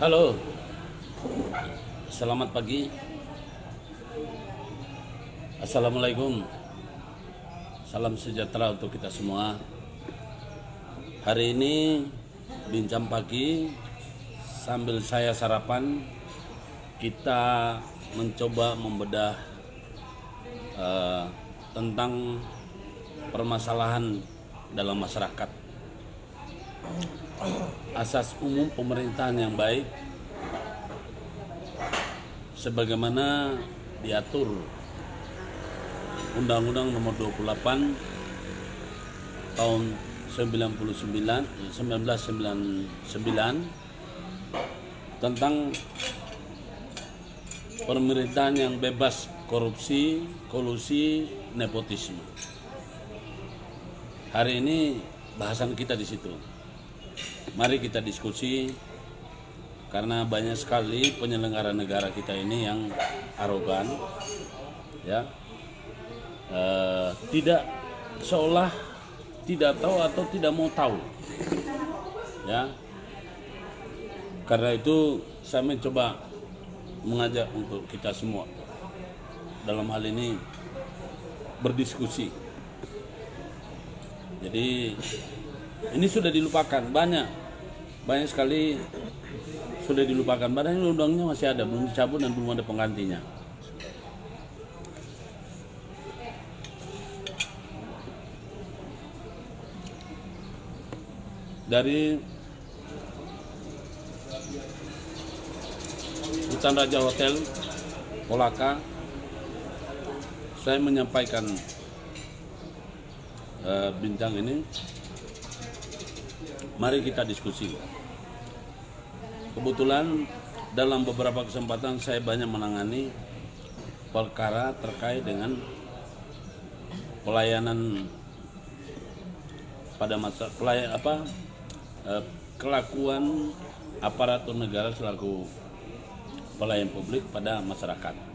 Halo, selamat pagi. Assalamualaikum. Salam sejahtera untuk kita semua. Hari ini bincang pagi sambil saya sarapan, kita mencoba membedah tentang permasalahan dalam masyarakat. Asas umum pemerintahan yang baik sebagaimana diatur Undang-Undang Nomor 28 tahun 1999 tentang pemerintahan yang bebas korupsi, kolusi, nepotisme. Hari ini bahasan kita di situ. Mari kita diskusi, karena banyak sekali penyelenggara negara kita ini yang arogan, ya, tidak seolah tidak tahu atau tidak mau tahu, ya. Karena itu saya mencoba mengajak untuk kita semua dalam hal ini berdiskusi. Jadi ini sudah dilupakan, banyak sekali sudah dilupakan. Padahal undangnya masih ada, belum dicabut dan belum ada penggantinya. Dari Hutan Raja Hotel Kolaka, saya menyampaikan bincang ini. Mari kita diskusi. Kebetulan dalam beberapa kesempatan saya banyak menangani perkara terkait dengan pelayanan pada masa kelakuan aparatur negara selaku pelayan publik pada masyarakat.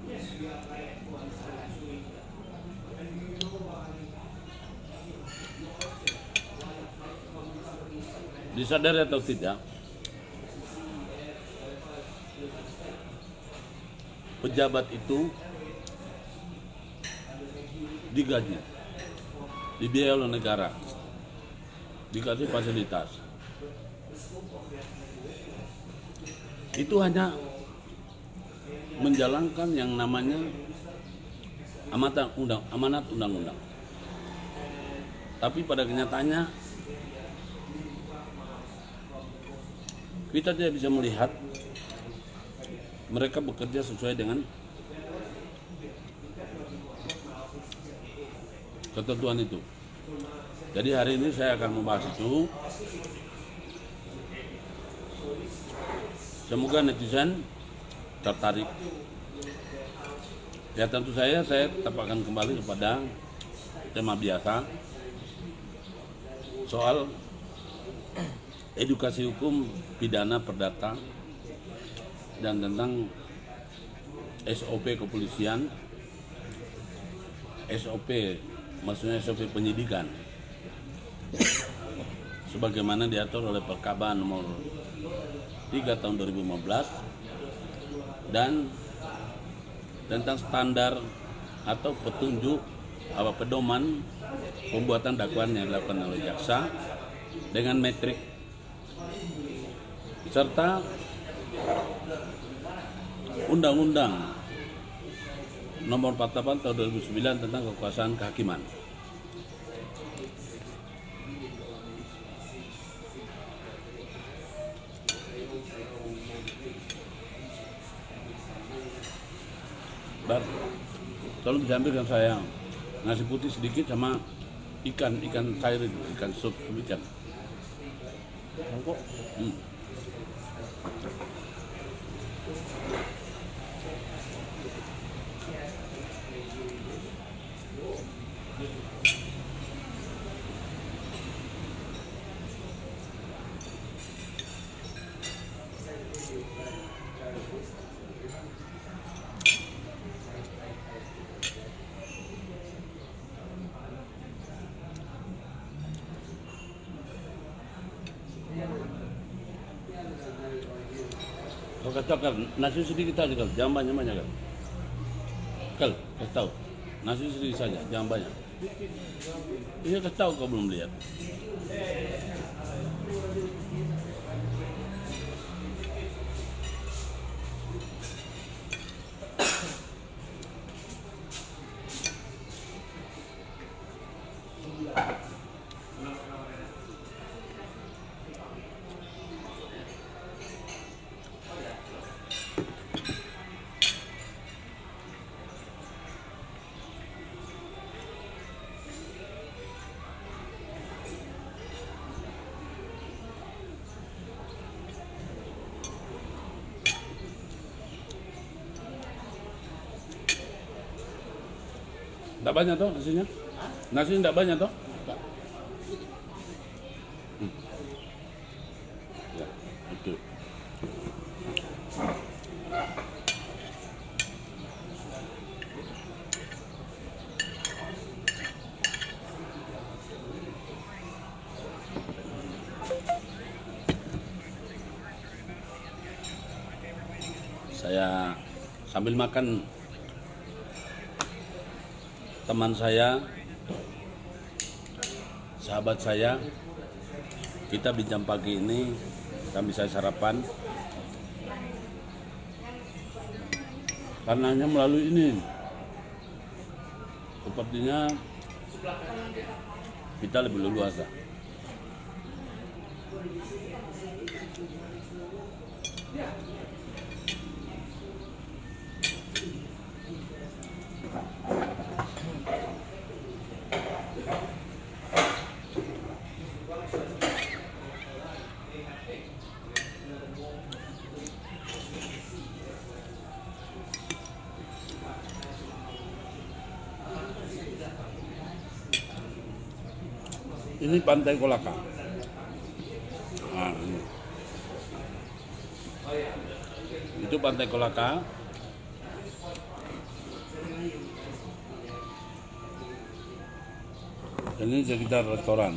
Disadari atau tidak, pejabat itu digaji, dibiayai oleh negara, dikasih fasilitas. Itu hanya menjalankan yang namanya amanat undang-undang. Tapi pada kenyataannya kita tidak bisa melihat mereka bekerja sesuai dengan ketentuan itu. Jadi hari ini saya akan membahas itu. Semoga netizen tertarik. Ya tentu saya tetap akan kembali kepada tema biasa, soal edukasi hukum pidana perdata dan tentang SOP kepolisian, SOP maksudnya SOP penyidikan sebagaimana diatur oleh Perkaba nomor 3 tahun 2015 dan tentang standar atau petunjuk pedoman pembuatan dakwaan yang dilakukan oleh jaksa dengan metrik serta Undang-Undang Nomor 48 tahun 2009 tentang kekuasaan kehakiman. Tolong diambilkan saya nasi putih sedikit sama ikan cair itu, ikan sup ikan. Kau kasih tahu kan, nasi sedikit aja kan, jangan banyak-banyak kan. Kal, kasih tahu, nasi sedikit saja, jangan banyak. Iya kasih tahu kau belum lihat. Tidak banyak toh nasinya? Nasi tidak banyak toh? Ya, itu. Saya sambil makan, teman saya, sahabat saya, kita bincang pagi ini, kami saya sarapan. Karena hanya melalui ini, sepertinya kita lebih leluasa. Ini Pantai Kolaka. Nah, ini. Itu Pantai Kolaka. Ini sekitar restoran.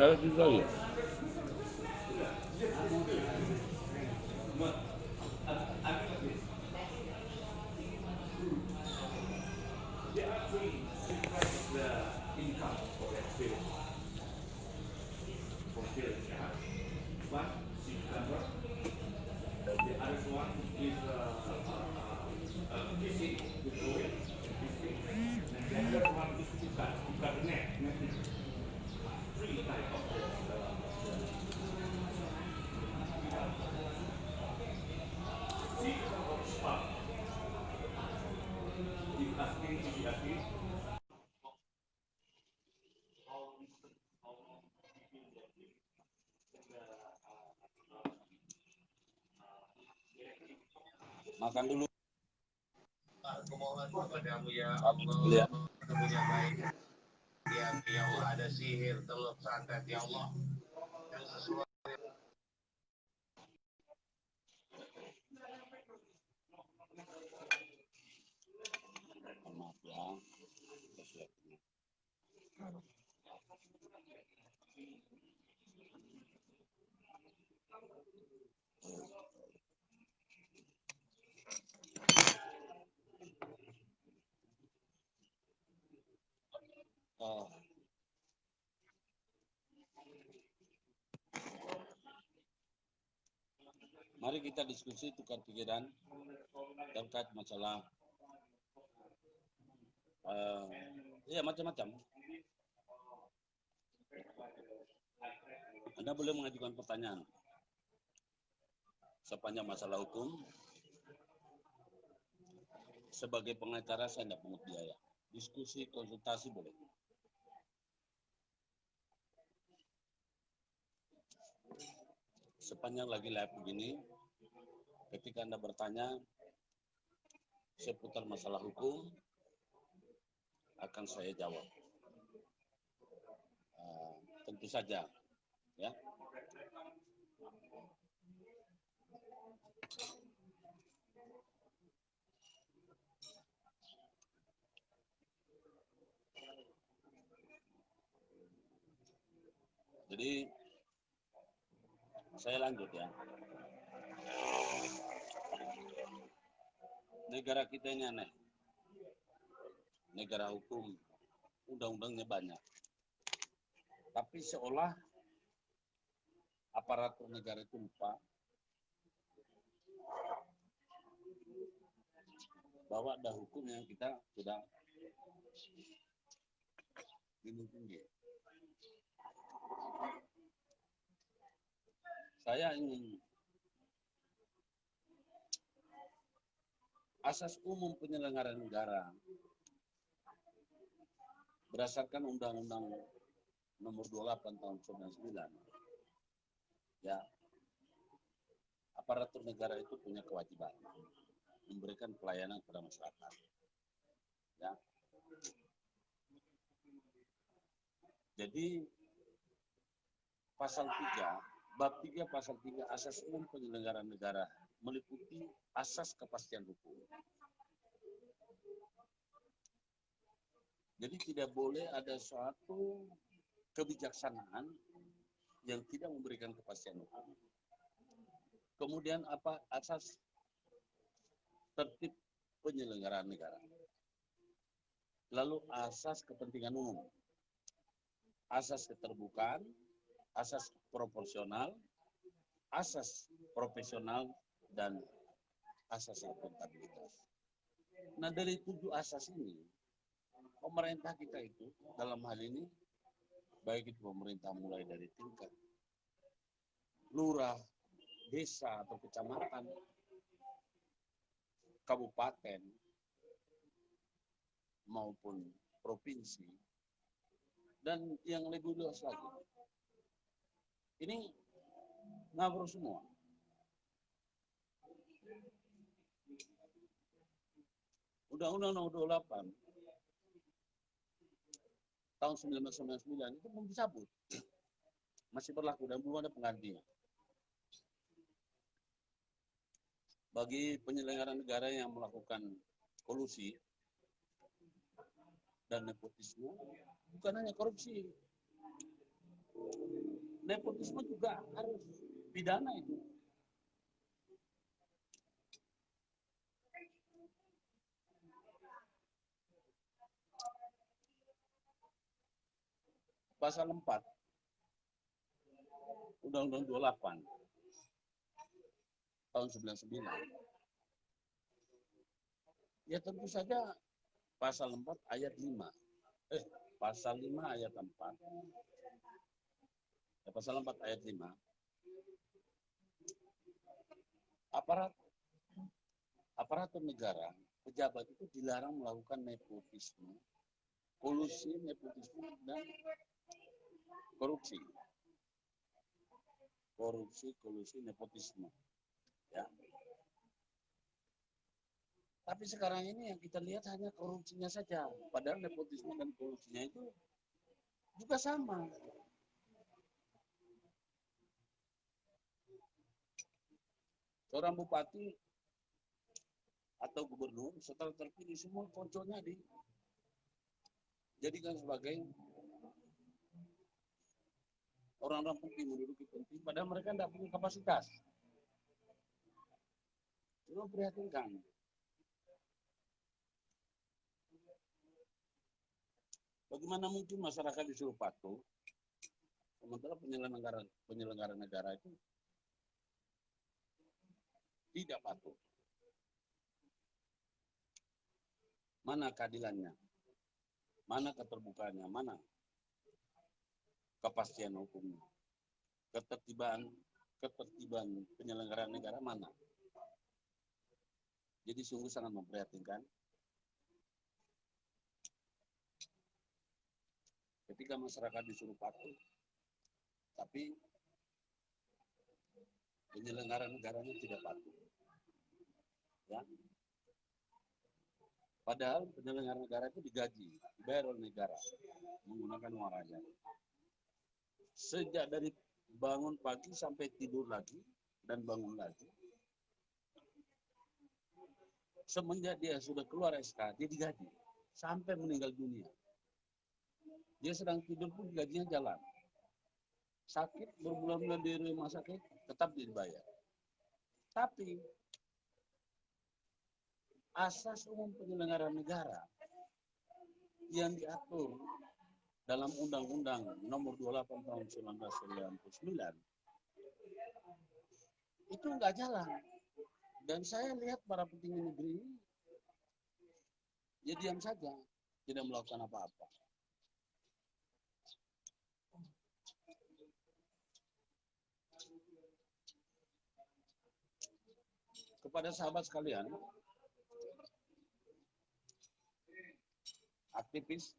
Dari kita ya. Makan dulu. Kumohon kepadamu ya Allah, punya baik ya Allah, ada sihir telur santet ya Allah yang sesuai. Maaf ya. Mari kita diskusi tukar pikiran terkait masalah ya macam-macam. Anda boleh mengajukan pertanyaan sepanjang masalah hukum. Sebagai pengacara saya tidak pungut biaya. Diskusi, konsultasi boleh. Sepanjang lagi live begini, ketika Anda bertanya seputar masalah hukum, akan saya jawab. Tentu saja, ya. Jadi saya lanjut ya. Negara kita ini aneh. Negara hukum, undang-undangnya banyak. Tapi seolah aparatur negara itu lupa bahwa ada hukum yang kita sudah tinggi. Saya ingin asas umum penyelenggaraan negara berdasarkan Undang-Undang Nomor 28 Tahun 99. Ya, aparatur negara itu punya kewajiban memberikan pelayanan kepada masyarakat. Ya. Jadi pasal 3, bab 3 pasal 3 asas umum penyelenggaraan negara meliputi asas kepastian hukum. Jadi tidak boleh ada suatu kebijaksanaan yang tidak memberikan kepastian hukum. Kemudian apa asas tertib penyelenggaraan negara. Lalu asas kepentingan umum, asas keterbukaan, asas proporsional, asas profesional, dan asas akuntabilitas. Nah, dari 7 asas ini, pemerintah kita itu dalam hal ini, baik itu pemerintah mulai dari tingkat lurah, desa, atau kecamatan, kabupaten maupun provinsi, dan yang lebih luas lagi. Ini ngawur semua. Undang-Undang Nomor 28 tahun 1999 itu belum dicabut. Masih berlaku dan belum ada penggantinya. Bagi penyelenggara negara yang melakukan kolusi dan nepotisme, bukan hanya korupsi. Nepotisme juga harus pidana itu. Pasal 4 Undang-Undang 28 tahun 99. Ya tentu saja pasal 4 ayat 5. Pasal 5 ayat 4. Pasal 4 ayat 5. Aparatur negara, pejabat itu dilarang melakukan nepotisme, kolusi, nepotisme, dan korupsi. Korupsi, kolusi, nepotisme. Ya. Tapi sekarang ini yang kita lihat hanya korupsinya saja. Padahal nepotisme dan korupsinya itu juga sama. Seorang bupati atau gubernur setelah terpilih semua konconya dijadikan sebagai orang-orang penting, menduduki penting, padahal mereka tidak punya kapasitas. Itu memprihatinkan. Bagaimana mungkin masyarakat disuruh patuh, sementara penyelenggara negara itu tidak patuh? Mana keadilannya? Mana keterbukaannya? Mana kepastian hukumnya? Ketertiban penyelenggaraan negara mana? Jadi sungguh sangat memprihatinkan. Ketika masyarakat disuruh patuh, tapi penyelenggara negaranya tidak patuh. Ya. Padahal penyelenggara negara itu digaji, dibayar oleh negara menggunakan uang rakyat. Sejak dari bangun pagi sampai tidur lagi dan bangun lagi, semenjak dia sudah keluar SK, dia digaji sampai meninggal dunia. Dia sedang tidur pun gajinya jalan. Sakit berbulan-bulan di rumah sakit tetap dibayar. Tapi asas umum penyelenggaraan negara yang diatur dalam Undang-Undang Nomor 28 tahun 1999 itu nggak jalan. Dan saya lihat para petinggi negeri ini ya diam saja, tidak melakukan apa-apa. Kepada sahabat sekalian, aktivis,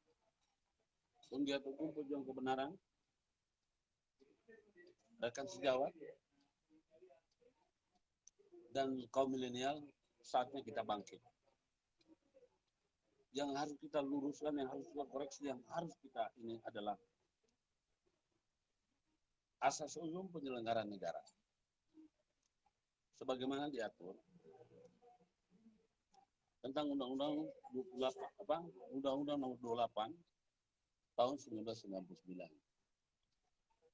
penggiat hukum, pejuang kebenaran, rekan sejawat, dan kaum milenial, saatnya kita bangkit. Yang harus kita luruskan, yang harus kita koreksi, yang harus kita ini adalah asas umum penyelenggaraan negara. Sebagaimana diatur tentang Undang-Undang Nomor 28 tahun 1999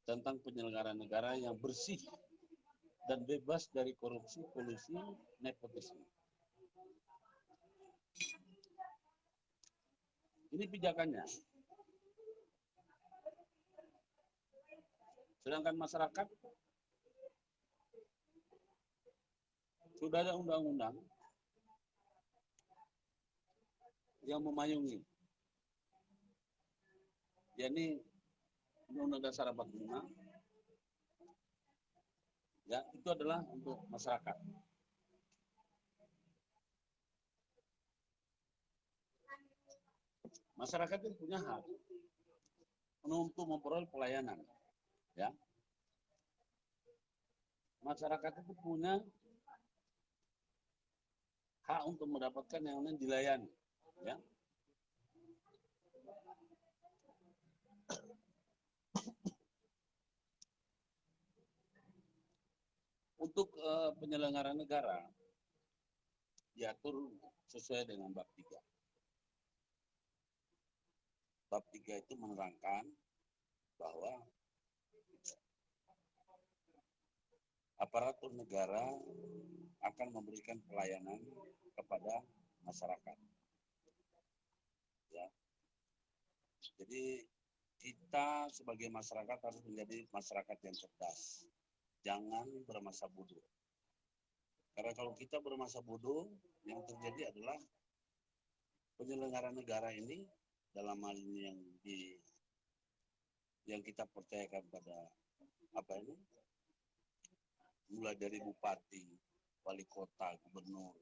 tentang penyelenggaraan negara yang bersih dan bebas dari korupsi, kolusi, nepotisme. Ini pijakannya. Sedangkan masyarakat sudah ada undang-undang yang memayungi, yakni Undang-Undang Dasar 45, ya itu adalah untuk masyarakat. Masyarakat itu punya hak untuk memperoleh pelayanan, ya. Masyarakat itu punya hak untuk mendapatkan yang namanya dilayani, ya. Untuk penyelenggara negara diatur sesuai dengan bab 3. Bab 3 itu menerangkan bahwa aparatur negara akan memberikan pelayanan kepada masyarakat. Ya. Jadi kita sebagai masyarakat harus menjadi masyarakat yang cerdas. Jangan bermasa bodoh. Karena kalau kita bermasa bodoh, yang terjadi adalah penyelenggara negara ini dalam hal ini yang kita percayakan pada mulai dari bupati, wali kota, gubernur,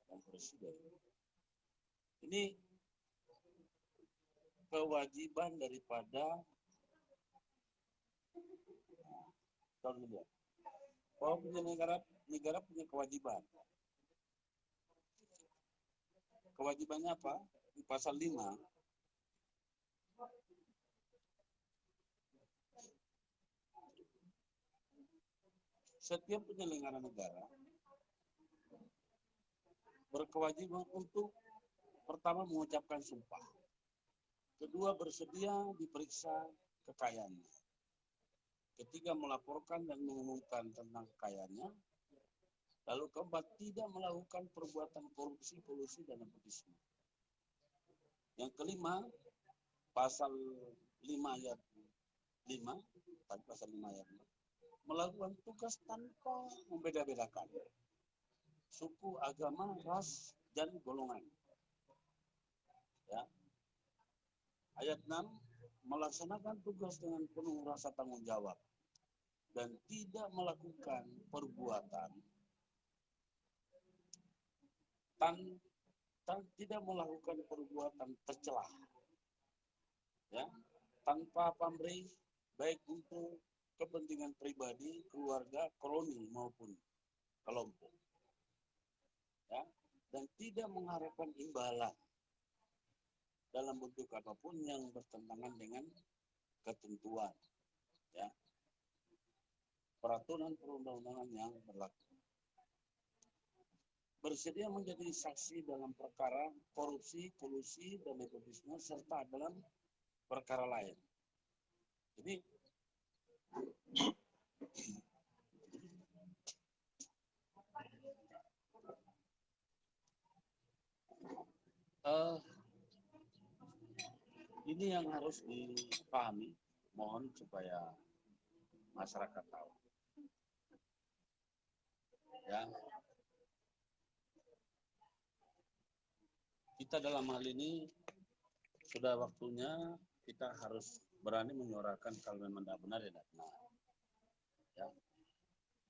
dan presiden. Ini kewajiban daripada bahwa penyelenggara negara punya kewajiban. Kewajibannya apa? Di pasal 5. Setiap penyelenggara negara berkewajiban untuk pertama mengucapkan sumpah. Kedua, bersedia diperiksa kekayaannya. Ketiga, melaporkan dan mengumumkan tentang kekayaannya. Lalu keempat, tidak melakukan perbuatan korupsi, kolusi, dan nepotisme. Yang kelima, pasal 5 ayat 5, pasal 5 ayat 5, melakukan tugas tanpa membeda-bedakan suku, agama, ras, dan golongan. Ya. Ayat 6, melaksanakan tugas dengan penuh rasa tanggung jawab dan tidak melakukan perbuatan tidak melakukan perbuatan tercela, ya, tanpa pamrih, baik untuk kepentingan pribadi, keluarga, koloni maupun kelompok, ya, dan tidak mengharapkan imbalan dalam bentuk apapun yang bertentangan dengan ketentuan, ya, peraturan perundang-undangan yang berlaku. Bersedia menjadi saksi dalam perkara korupsi, kolusi, dan nepotisme serta dalam perkara lain. Jadi ini yang harus dipahami, mohon supaya masyarakat tahu. Ya. Kita dalam hal ini sudah waktunya kita harus berani menyuarakan kalau memang tidak benar ya tidak benar. Ya.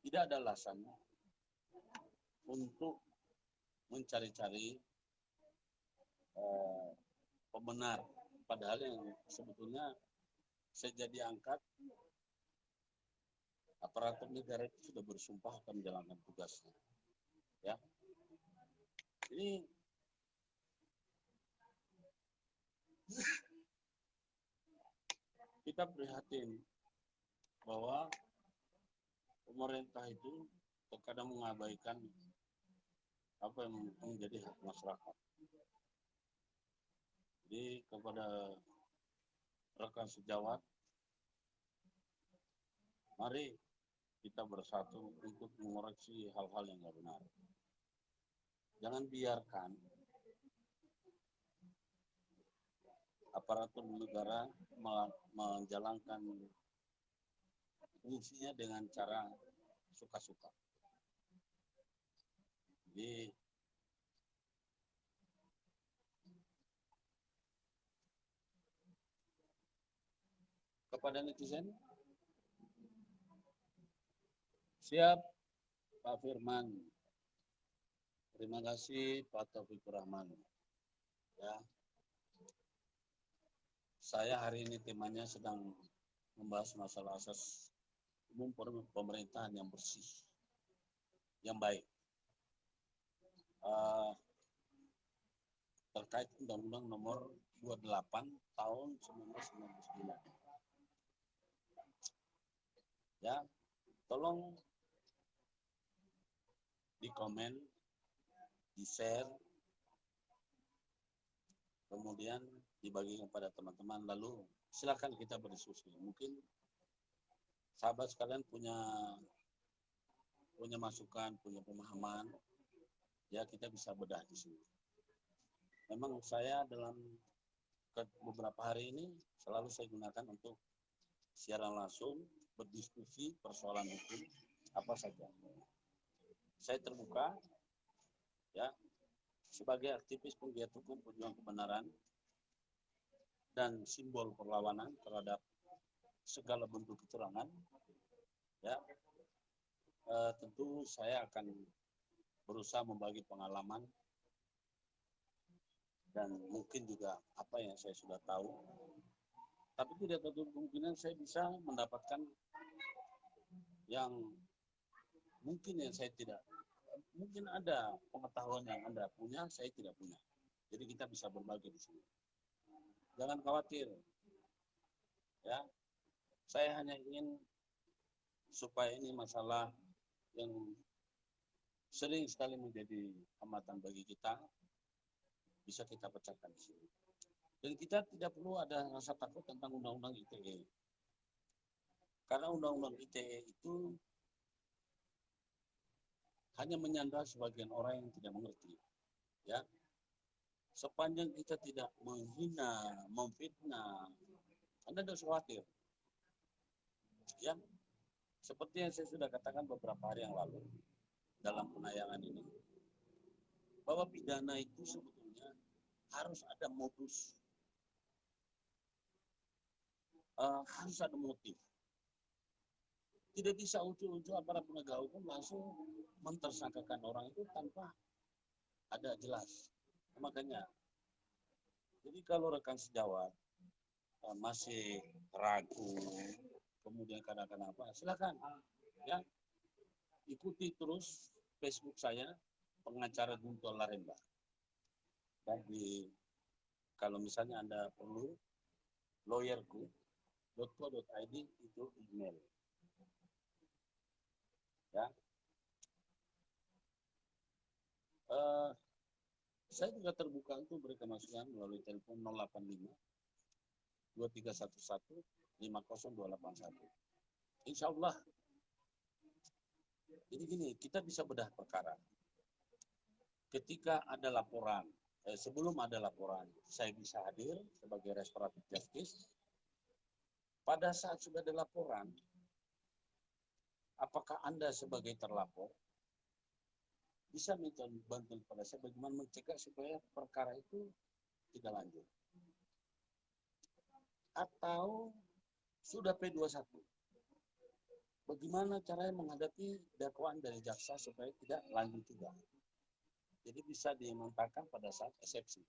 Tidak ada alasan untuk mencari-cari pembenar, padahal yang sebetulnya sejak diangkat aparatur negara itu sudah bersumpah akan menjalankan tugasnya. Ya. Ini kita prihatin bahwa pemerintah itu terkadang mengabaikan apa yang menjadi hak masyarakat. Jadi kepada rekan sejawat, mari kita bersatu untuk mengoreksi hal-hal yang tidak benar. Jangan biarkan aparatur negara menjalankan fungsinya dengan cara suka-suka. Jadi kepada netizen, siap Pak Firman, terima kasih Pak Taufikur Rahman. Ya, Saya hari ini temanya sedang membahas masalah asas umum pemerintahan yang bersih, yang baik. Terkait Undang-Undang Nomor 28 tahun 1999. Ya, tolong di komen, di share, kemudian dibagikan kepada teman-teman, lalu silakan kita berdiskusi. Mungkin sahabat sekalian punya masukan, punya pemahaman, ya kita bisa bedah di sini. Memang saya dalam beberapa hari ini selalu saya gunakan untuk siaran langsung, berdiskusi persoalan hukum apa saja. Saya terbuka, ya, sebagai aktivis penggiat hukum pejuang kebenaran dan simbol perlawanan terhadap segala bentuk kecurangan. Ya, tentu saya akan berusaha membagi pengalaman dan mungkin juga apa yang saya sudah tahu. Tapi tidak tertutup kemungkinan saya bisa mendapatkan yang mungkin yang saya tidak, mungkin ada pengetahuan yang Anda punya, saya tidak punya. Jadi kita bisa berbagi di sini. Jangan khawatir, ya. Saya hanya ingin supaya ini masalah yang sering sekali menjadi hambatan bagi kita, bisa kita pecahkan di sini. Dan kita tidak perlu ada rasa takut tentang Undang-Undang ITE. Karena Undang-Undang ITE itu hanya menyandra sebagian orang yang tidak mengerti. Ya, sepanjang kita tidak menghina, memfitnah, Anda tidak usah khawatir. Ya, seperti yang saya sudah katakan beberapa hari yang lalu dalam penayangan ini, bahwa pidana itu sebetulnya harus ada modus, harus ada motif. Tidak bisa ujuk-ujuk aparat penegak hukum langsung mentersangkakan orang itu tanpa ada jelas. Makanya, jadi kalau rekan sejawat masih ragu, kemudian kadang-kadang apa, silakan, ya, ikuti terus Facebook saya, pengacara Guntur Laremba. Dan kalau misalnya Anda perlu, lawyerku.co.id itu email. Ya, saya juga terbuka untuk berikan masukan melalui telepon 085 2311 50281. Insya Allah. Jadi gini, kita bisa bedah perkara. Ketika ada laporan, sebelum ada laporan, saya bisa hadir sebagai restoratif justice. Pada saat sudah ada laporan, apakah Anda sebagai terlapor bisa minta bantuan kepada saya bagaimana mencegah supaya perkara itu tidak lanjut? Atau sudah P21, bagaimana caranya menghadapi dakwaan dari jaksa supaya tidak lanjut juga? Jadi bisa dimentahkan pada saat eksepsi.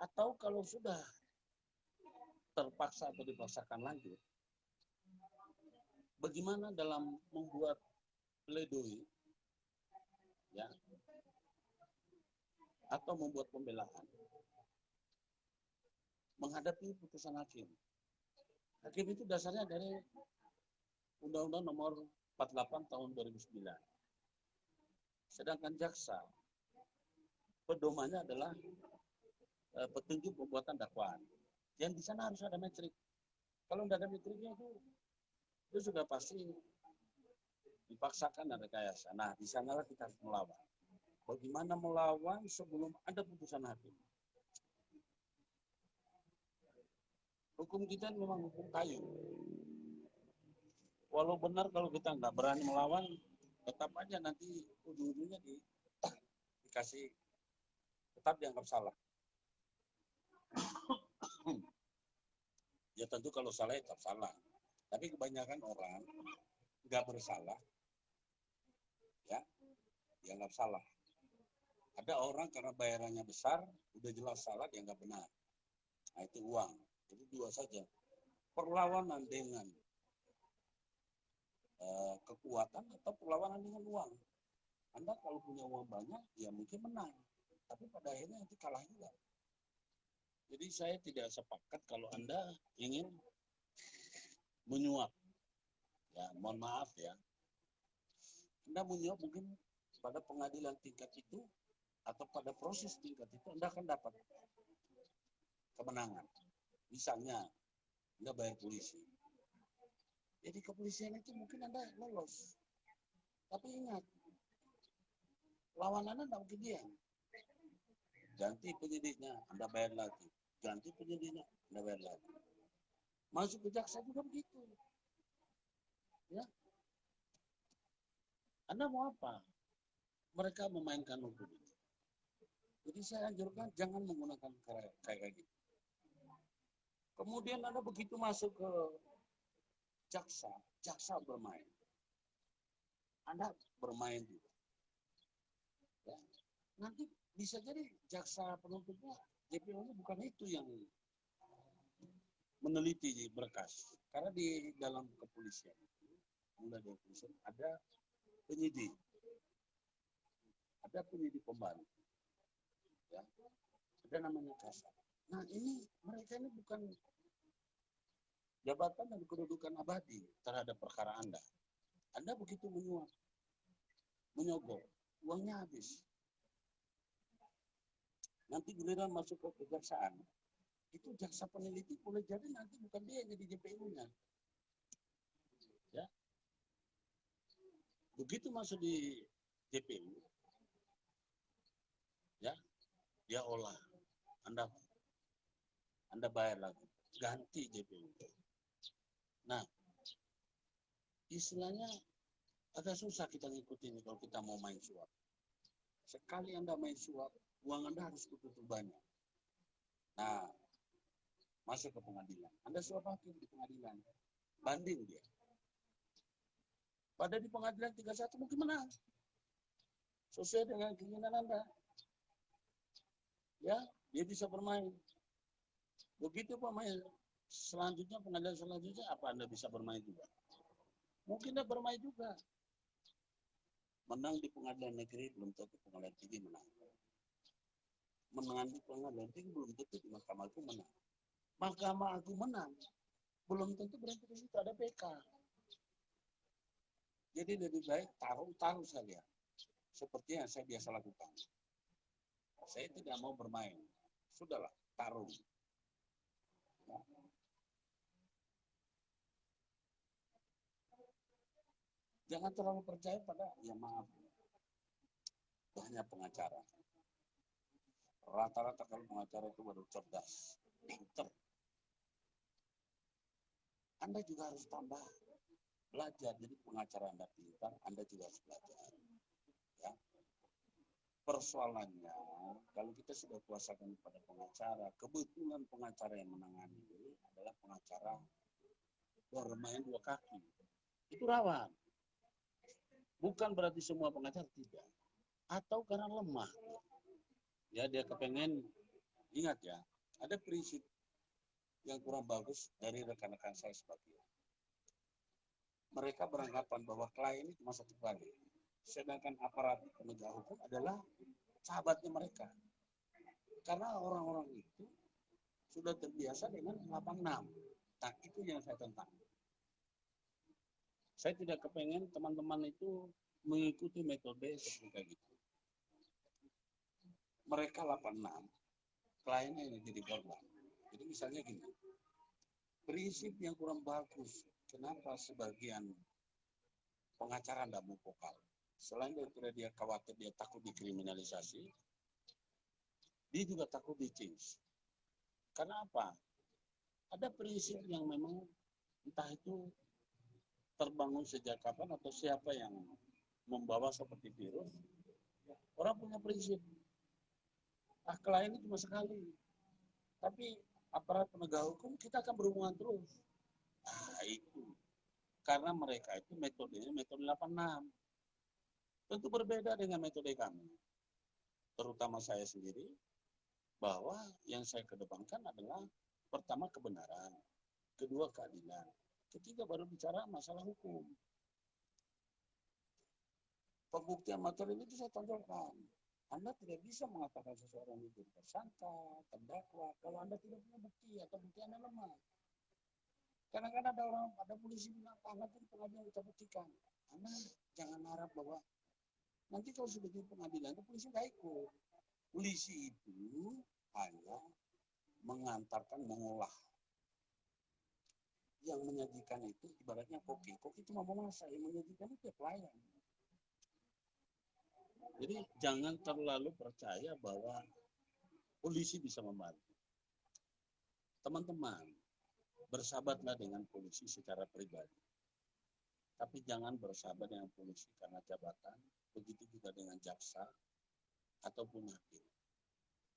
Atau kalau sudah terpaksa atau dipaksakan lanjut, bagaimana dalam membuat pledoi, ya, atau membuat pembelaan menghadapi putusan hakim. Hakim itu dasarnya dari Undang-Undang Nomor 48 tahun 2009. Sedangkan jaksa pedomannya adalah petunjuk pembuatan dakwaan. Yang di sana harus ada metrik. Kalau tidak ada metriknya itu sudah pasti dipaksakan dan rekayasa. Nah, di sanalah kita harus melawan. Bagaimana melawan sebelum ada putusan hakim? Hukum kita memang hukum kayu. Walau benar kalau kita nggak berani melawan, tetap aja nanti ujung-ujungnya dikasih, tetap dianggap salah. Ya tentu kalau salah tetap salah. Tapi kebanyakan orang nggak bersalah, ya, dianggap salah. Ada orang karena bayarannya besar, udah jelas salah, dianggap benar. Nah, itu uang. Jadi dua saja. Perlawanan dengan kekuatan atau perlawanan dengan uang. Anda kalau punya uang banyak, ya mungkin menang. Tapi pada akhirnya nanti kalah juga. Jadi saya tidak sepakat kalau Anda ingin menyuap. Ya, mohon maaf ya. Anda menyuap mungkin pada pengadilan tingkat itu atau pada proses tingkat itu Anda akan dapat kemenangan. Misalnya, Anda bayar polisi. Jadi kepolisian itu mungkin Anda lolos. Tapi ingat, lawan Anda tidak mungkin diam. Ganti penyidiknya, Anda bayar lagi. Ganti penyidiknya, Anda bayar lagi. Masuk ke jaksa juga begitu. Ya. Anda mau apa? Mereka memainkan hukum itu. Jadi saya anjurkan jangan menggunakan kayak gitu. Kemudian Anda begitu masuk ke jaksa, jaksa bermain. Anda bermain juga. Ya. Nanti bisa jadi jaksa penuntutnya, JPO-nya bukan itu yang meneliti berkas. Karena di dalam kepolisian itu, mulai dari kepolisian, ada penyidik. Ada penyidik pembantu. Ya. Ada namanya kasat. Nah ini, mereka ini bukan jabatan dan kedudukan abadi terhadap perkara Anda. Anda begitu menyuap, menyogok, uangnya habis. Nanti giliran masuk ke kejaksaan, itu jaksa peneliti boleh jadi nanti bukan dia yang jadi JPU-nya. Ya. Begitu masuk di JPU, ya, dia olah. Anda bayar lagi, ganti JPU. Nah, istilahnya agak susah kita ngikutin kalau kita mau main suap. Sekali Anda main suap, uang Anda harus tutup banyak. Nah, masuk ke pengadilan. Anda suap hakim di pengadilan. Banding dia. Pada di pengadilan 31 mungkin menang. Sesuai dengan keinginan Anda. Ya, dia bisa bermain. Begitu pemain selanjutnya, pengadilan selanjutnya, apa Anda bisa bermain juga? Mungkin Anda bermain juga. Menang di pengadilan negeri belum tentu pengadilan tinggi menang. Menang di pengadilan tinggi belum tentu di Mahkamah Agung menang. Mahkamah Agung menang, belum tentu berarti di situ ada PK. Jadi lebih baik taruh saja. Seperti yang saya biasa lakukan. Saya tidak mau bermain. Sudahlah, taruh. Jangan terlalu percaya pada, ya maaf, banyak pengacara. Rata-rata kalau pengacara itu baru cerdas, pinter. Anda juga harus tambah belajar. Jadi pengacara Anda pintar, Anda juga harus belajar. Ya. Persoalannya, kalau kita sudah kuasakan pada pengacara, kebetulan pengacara yang menangani ini adalah pengacara bermain dua kaki. Itu rawan. Bukan berarti semua pengacara tidak. Atau karena lemah. Ya, dia kepengen, ingat ya, ada prinsip yang kurang bagus dari rekan-rekan saya sebagian. Mereka beranggapan bahwa klien ini cuma satu kali. Sedangkan aparat penegak hukum adalah sahabatnya mereka. Karena orang-orang itu sudah terbiasa dengan 86. Nah, itu yang saya tentang. Saya tidak kepengen teman-teman itu mengikuti metode seperti kayak gitu. Mereka 86, kliennya yang jadi korban. Jadi misalnya gini, prinsip yang kurang bagus. Kenapa sebagian pengacara tidak mau vokal? Selain daripada dia khawatir, dia takut dikriminalisasi, dia juga takut di-change. Karena apa? Ada prinsip yang memang entah itu terbangun sejak kapan atau siapa yang membawa seperti virus. Orang punya prinsip. Klien itu cuma sekali. Tapi aparat penegak hukum kita akan berhubungan terus. Nah, itu. Karena mereka itu metodenya metode 86. Tentu berbeda dengan metode kami. Terutama saya sendiri. bahwa yang saya kedepankan adalah pertama kebenaran, kedua keadilan, ketiga baru bicara masalah hukum. Pembuktian material itu saya tonjolkan. Anda tidak bisa mengatakan seseorang itu tersangka, terdakwa, kalau Anda tidak punya bukti atau bukti Anda lemah. Kadang-kadang ada polisi bilang, Anda di pengadilan kita buktikan. Anda jangan harap bahwa nanti kalau sudah di pengadilan itu polisi nggak ikut. Polisi itu hanya mengantarkan, mengolah. Yang menyajikan itu ibaratnya koki. Koki itu mau memasak, yang menyajikan itu pelayan. Jadi jangan terlalu percaya bahwa polisi bisa membantu. Teman-teman, bersahabatlah dengan polisi secara pribadi. Tapi jangan bersahabat dengan polisi karena jabatan, begitu juga dengan jaksa ataupun hakim.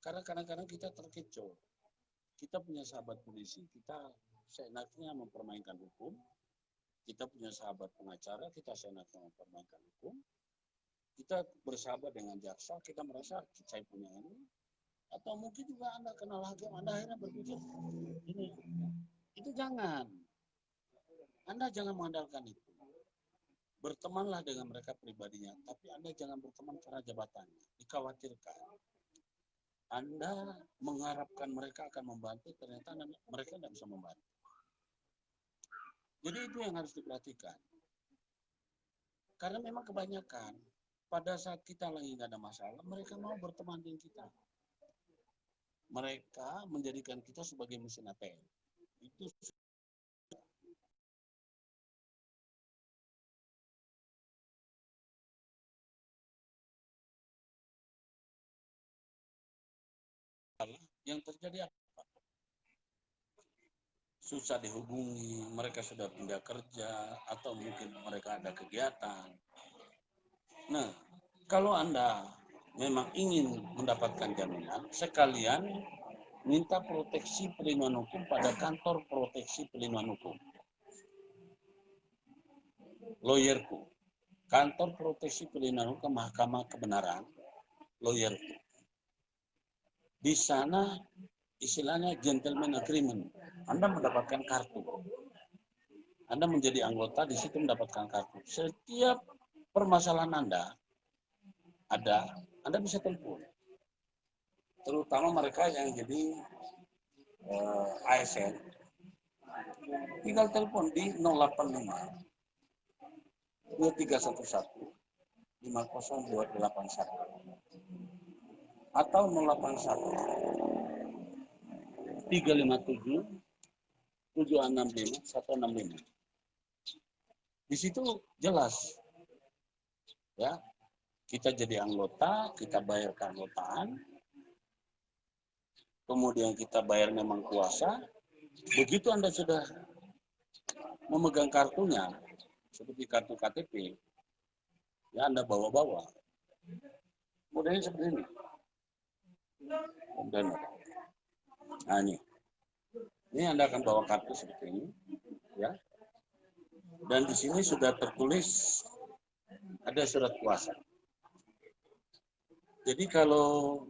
Karena kadang-kadang kita terkecoh. Kita punya sahabat polisi, kita seenaknya mempermainkan hukum. Kita punya sahabat pengacara, kita seenaknya mempermainkan hukum. Kita bersahabat dengan jaksa, kita merasa saya punya ini. Atau mungkin juga Anda kenal hakim, Anda akhirnya berpikir, ini. Itu jangan. Anda jangan mengandalkan itu. Bertemanlah dengan mereka pribadinya, tapi Anda jangan berteman karena jabatannya. Dikhawatirkan. Anda mengharapkan mereka akan membantu, ternyata mereka tidak bisa membantu. Jadi itu yang harus diperhatikan. Karena memang kebanyakan, pada saat kita lagi nggak ada masalah, mereka mau berteman dengan kita. Mereka menjadikan kita sebagai mesin ATM. Itu yang terjadi apa? Susah dihubungi, mereka sudah pindah kerja, atau mungkin mereka ada kegiatan. Nah, kalau Anda memang ingin mendapatkan jaminan, sekalian minta proteksi perlindungan hukum pada kantor proteksi perlindungan hukum. Lawyerku, kantor proteksi perlindungan hukum Mahkamah Kebenaran, lawyerku. Di sana istilahnya gentleman agreement. Anda mendapatkan kartu. Anda menjadi anggota, di situ mendapatkan kartu. Setiap permasalahan Anda bisa telepon. Terutama mereka yang jadi ASN. Tinggal telepon di 085 2311 50281 atau 081 357 765 165. Di situ jelas, ya, kita jadi anggota, kita bayar keanggotaan, kemudian kita bayar memang kuasa. Begitu Anda sudah memegang kartunya, seperti kartu KTP, ya Anda bawa-bawa. Modelnya seperti ini. Dan, nah ini Anda akan bawa kartu seperti ini, ya. Dan di sini sudah tertulis ada surat kuasa. Jadi kalau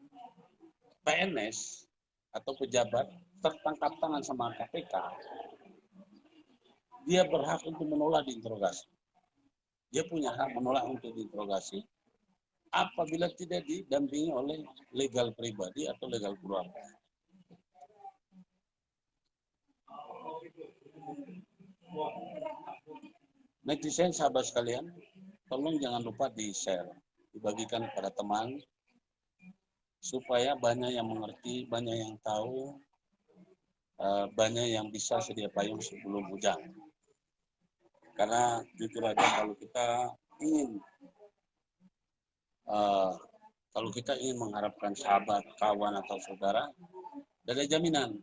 PNS atau pejabat tertangkap tangan sama KPK, dia berhak untuk menolak diinterogasi. Dia punya hak menolak untuk diinterogasi apabila tidak didampingi oleh legal pribadi atau legal keluarga. Netizen sahabat sekalian, tolong jangan lupa di-share, dibagikan kepada teman, supaya banyak yang mengerti, banyak yang tahu, banyak yang bisa sedia payung sebelum hujan. Karena jujur aja kalau kita ingin mengharapkan sahabat, kawan atau saudara, tidak ada jaminan.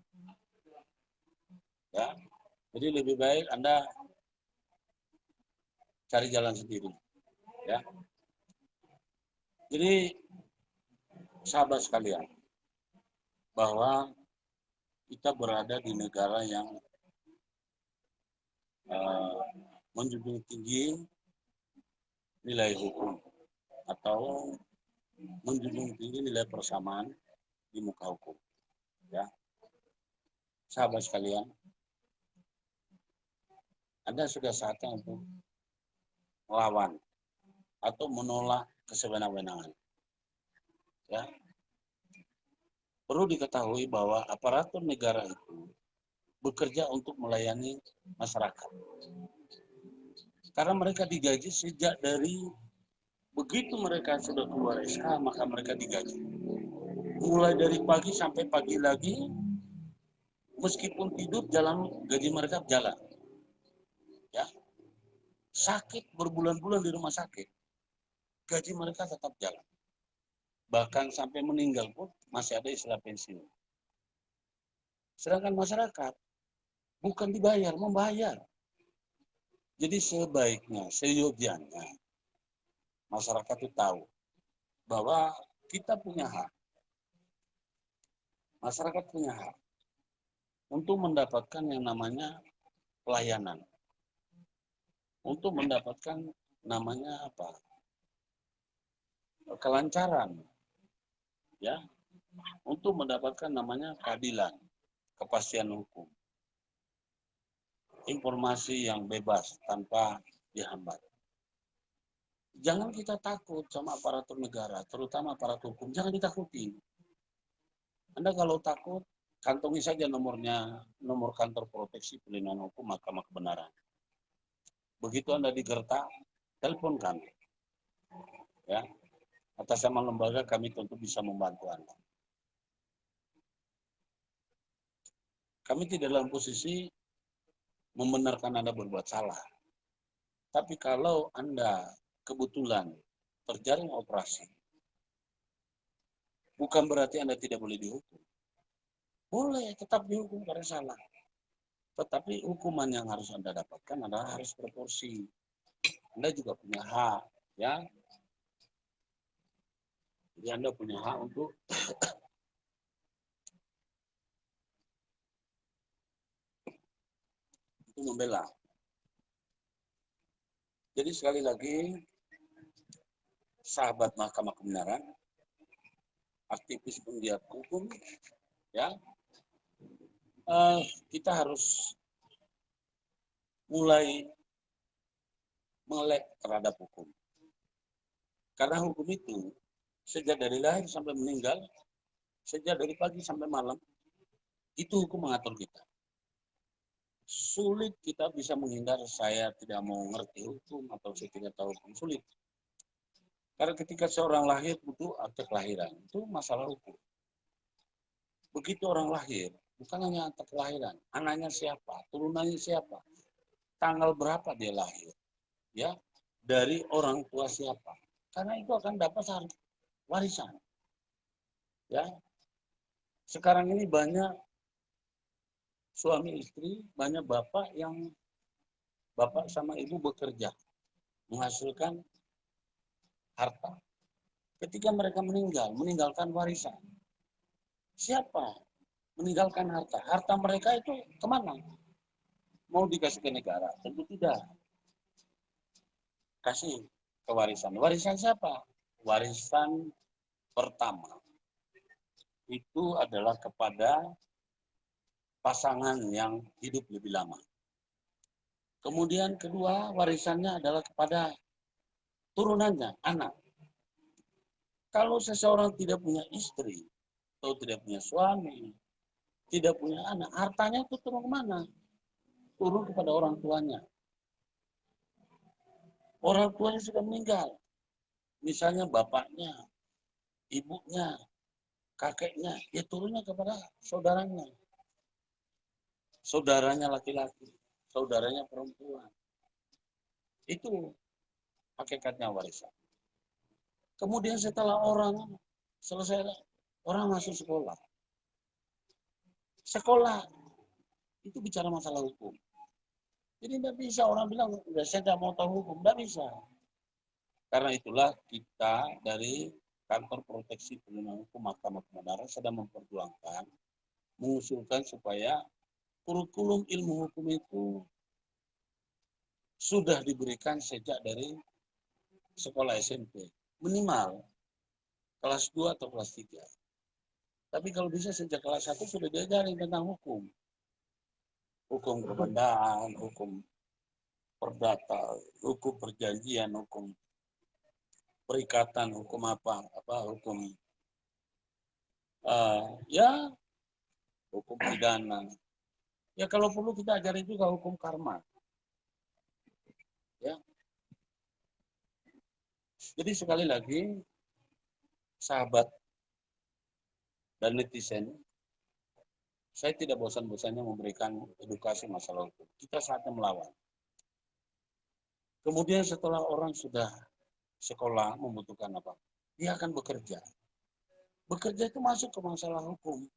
Ya, jadi lebih baik Anda cari jalan sendiri, ya. Jadi sahabat sekalian, bahwa kita berada di negara yang menjunjung tinggi nilai hukum atau menjunjung tinggi nilai persamaan di muka hukum. Ya, sahabat sekalian, Anda sudah saatnya untuk melawan atau menolak kesewenang-wenangan. Ya, perlu diketahui bahwa aparatur negara itu bekerja untuk melayani masyarakat. Karena mereka digaji sejak dari begitu mereka sudah keluar SK, maka mereka digaji. Mulai dari pagi sampai pagi lagi, meskipun tidur jalan, gaji mereka jalan. Ya, sakit berbulan-bulan di rumah sakit, gaji mereka tetap jalan. Bahkan sampai meninggal pun masih ada istilah pensiun. Sedangkan masyarakat bukan dibayar, membayar. Jadi sebaiknya, seyogianya, masyarakat itu tahu bahwa kita punya hak. Masyarakat punya hak untuk mendapatkan yang namanya pelayanan. Untuk mendapatkan namanya apa? Kelancaran. Ya. Untuk mendapatkan namanya keadilan, kepastian hukum. Informasi yang bebas tanpa dihambat. Jangan kita takut sama aparatur negara, terutama aparatur hukum. Jangan ditakuti. Anda kalau takut, kantongi saja nomornya, nomor kantor proteksi perlindungan hukum Mahkamah Kebenaran. Begitu Anda digertak, telepon kami. Ya, atas nama lembaga kami tentu bisa membantu Anda. Kami tidak dalam posisi membenarkan Anda berbuat salah. Tapi kalau Anda kebetulan terjaring operasi, bukan berarti Anda tidak boleh dihukum. Boleh tetap dihukum karena salah. Tetapi hukuman yang harus Anda dapatkan adalah harus proporsi. Anda juga punya hak, ya. Jadi Anda punya hak untuk membela. Jadi sekali lagi, sahabat Mahkamah Kebenaran, aktivis penggiat hukum, ya, kita harus mulai melek terhadap hukum. Karena hukum itu sejak dari lahir sampai meninggal, sejak dari pagi sampai malam, itu hukum mengatur kita. Sulit kita bisa menghindar saya tidak mau ngerti hukum atau saya tidak tahu hukum, sulit. Karena ketika seorang lahir butuh akte kelahiran, itu masalah hukum. Begitu orang lahir, bukan hanya akte kelahiran, anaknya siapa, turunannya siapa, tanggal berapa dia lahir, ya, dari orang tua siapa. Karena itu akan dapat warisan. Ya. Sekarang ini banyak suami istri, banyak bapak yang bapak sama ibu bekerja, menghasilkan harta. Ketika mereka meninggal, meninggalkan warisan. Siapa meninggalkan harta? Harta mereka itu kemana? Mau dikasih ke negara? Tentu tidak. Kasih ke warisan. Warisan siapa? Warisan pertama itu adalah kepada pasangan yang hidup lebih lama. Kemudian kedua, warisannya adalah kepada turunannya, anak. Kalau seseorang tidak punya istri, atau tidak punya suami, tidak punya anak, hartanya itu turun kemana? Turun kepada orang tuanya. Orang tuanya sudah meninggal. Misalnya bapaknya, ibunya, kakeknya, ya turunnya kepada saudaranya. Saudaranya laki-laki, saudaranya perempuan. Itu hakikatnya warisan. Kemudian setelah orang selesai, orang masuk sekolah. Sekolah itu bicara masalah hukum. Jadi tidak bisa orang bilang, saya tidak mau tahu hukum. Tidak bisa. Karena itulah kita dari Kantor Proteksi Perlindungan Hukum Mahkamah Kebenaran sedang memperjuangkan, mengusulkan supaya kurikulum ilmu hukum itu sudah diberikan sejak dari sekolah SMP. Minimal kelas 2 atau kelas 3. Tapi kalau bisa sejak kelas 1 sudah diajarin tentang hukum. Hukum kebendaan, hukum perdata, hukum perjanjian, hukum perikatan, hukum hukum ya hukum pidana. Ya kalau perlu kita ajarin juga hukum karma. Ya. Jadi sekali lagi, sahabat dan netizen, saya tidak bosan-bosannya memberikan edukasi masalah hukum. Kita saatnya melawan. Kemudian setelah orang sudah sekolah membutuhkan apa? Dia akan bekerja. Bekerja itu masuk ke masalah hukum.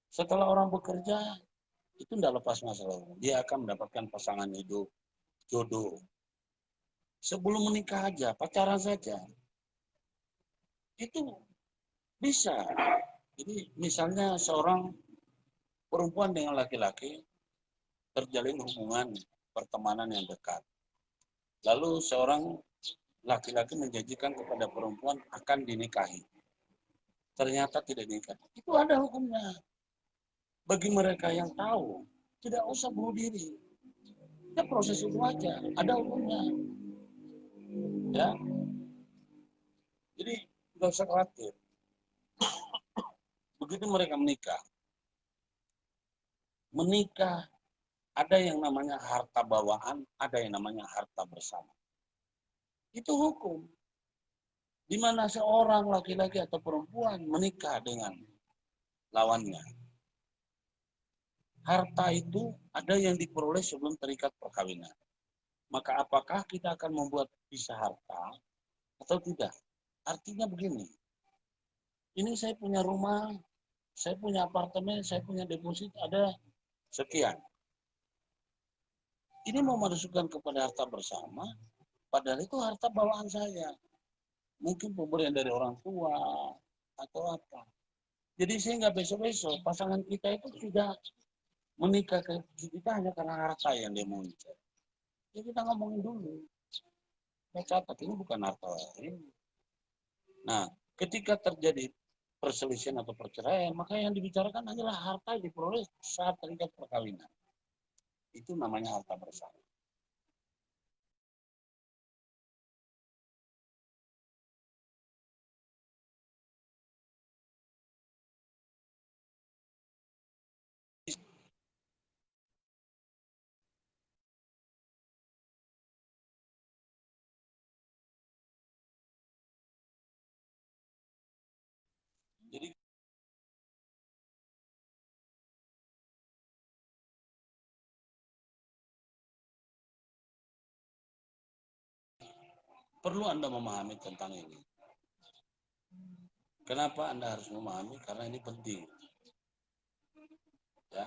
Setelah orang bekerja, itu tidak lepas masalah hukum. Dia akan mendapatkan pasangan hidup, jodoh. Sebelum menikah aja, pacaran saja. Itu bisa. Jadi misalnya seorang perempuan dengan laki-laki terjalin hubungan pertemanan yang dekat. Lalu seorang laki-laki menjanjikan kepada perempuan akan dinikahi. Ternyata tidak dinikah. Itu ada hukumnya. Bagi mereka yang tahu, tidak usah bunuh diri. Ya proses itu aja, ada hukumnya. Ya, jadi nggak usah khawatir. Begitu mereka menikah ada yang namanya harta bawaan, ada yang namanya harta bersama. Itu hukum. Di mana seorang laki-laki atau perempuan menikah dengan lawannya. Harta itu ada yang diperoleh sebelum terikat perkawinan. Maka apakah kita akan membuat pisah harta atau tidak? Artinya begini, ini saya punya rumah, saya punya apartemen, saya punya deposit, ada sekian. Ini mau masukkan kepada harta bersama, padahal itu harta bawaan saya. Mungkin pemberian dari orang tua, atau apa. Jadi sehingga besok-besok pasangan kita itu tidak menikah ke kita hanya karena harta yang dia mau nikah. Jadi kita ngomongin dulu. Kita catat, ini bukan harta lain. Nah, ketika terjadi perselisihan atau perceraian, maka yang dibicarakan adalah harta yang diperoleh saat terikat perkawinan. Itu namanya harta bersama. Jadi perlu Anda memahami tentang ini. Kenapa Anda harus memahami? Karena ini penting. Ya,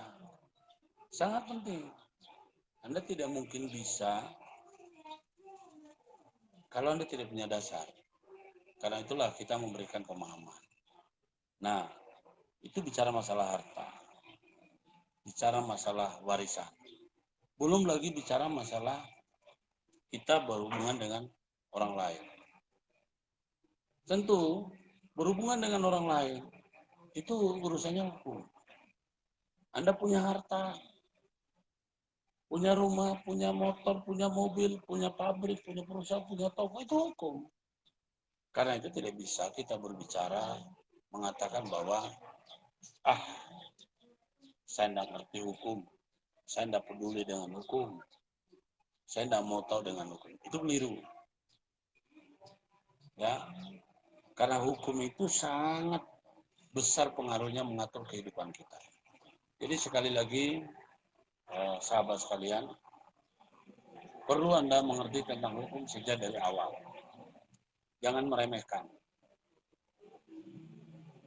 sangat penting. Anda tidak mungkin bisa kalau Anda tidak punya dasar. Karena itulah kita memberikan pemahaman. Nah, itu bicara masalah harta. Bicara masalah warisan. Belum lagi bicara masalah kita berhubungan dengan orang lain. Tentu, berhubungan dengan orang lain, itu urusannya hukum. Anda punya harta, punya rumah, punya motor, punya mobil, punya pabrik, punya perusahaan, punya toko, itu hukum. Karena itu tidak bisa kita berbicara mengatakan bahwa saya tidak ngerti hukum, saya tidak peduli dengan hukum, saya tidak mau tahu dengan hukum. Itu keliru. Ya, karena hukum itu sangat besar pengaruhnya mengatur kehidupan kita. Jadi sekali lagi, sahabat sekalian, perlu Anda mengerti tentang hukum sejak dari awal. Jangan meremehkan.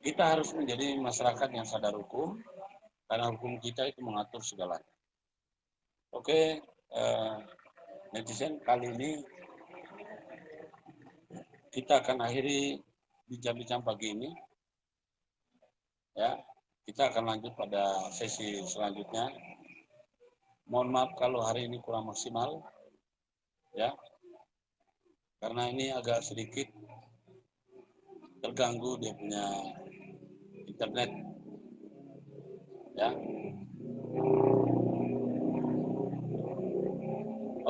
Kita harus menjadi masyarakat yang sadar hukum, karena hukum kita itu mengatur segalanya. Oke, netizen, kali ini kita akan akhiri bincang-bincang pagi ini. Ya, kita akan lanjut pada sesi selanjutnya. Mohon maaf kalau hari ini kurang maksimal, ya, karena ini agak sedikit terganggu dia punya internet. Ya.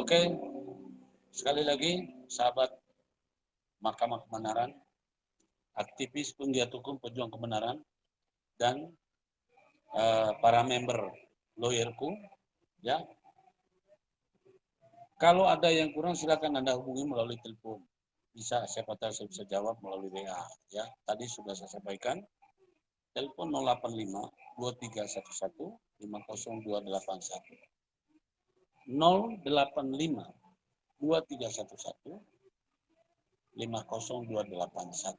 Oke. Sekali lagi, sahabat Mahkamah Kebenaran, aktivis penggiat hukum pejuang kebenaran, dan para member lawyerku, ya. Kalau ada yang kurang silakan Anda hubungi melalui telepon. Bisa, siapa tahu saya bisa jawab melalui WA, ya. Tadi sudah saya sampaikan. Telepon 085 2311 50281. 085 2311 50281.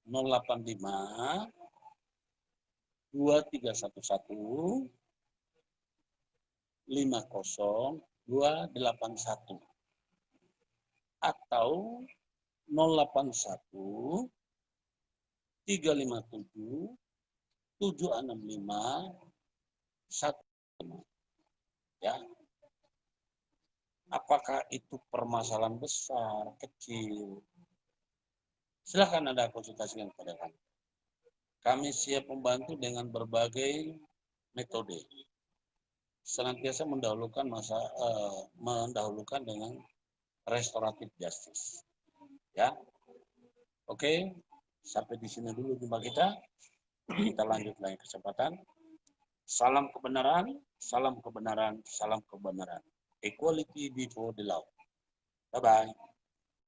085 2311 50281 atau 081 357 765 1. Ya. Apakah itu permasalahan besar, kecil? Silakan Anda konsultasikan kepada kami. Kami siap membantu dengan berbagai metode. Senantiasa mendahulukan mendahulukan dengan restoratif justice. Ya. Oke, sampai di sini dulu jumpa kita. Kita lanjut lain kesempatan. Salam kebenaran, salam kebenaran, salam kebenaran. Equality before the law. Bye-bye.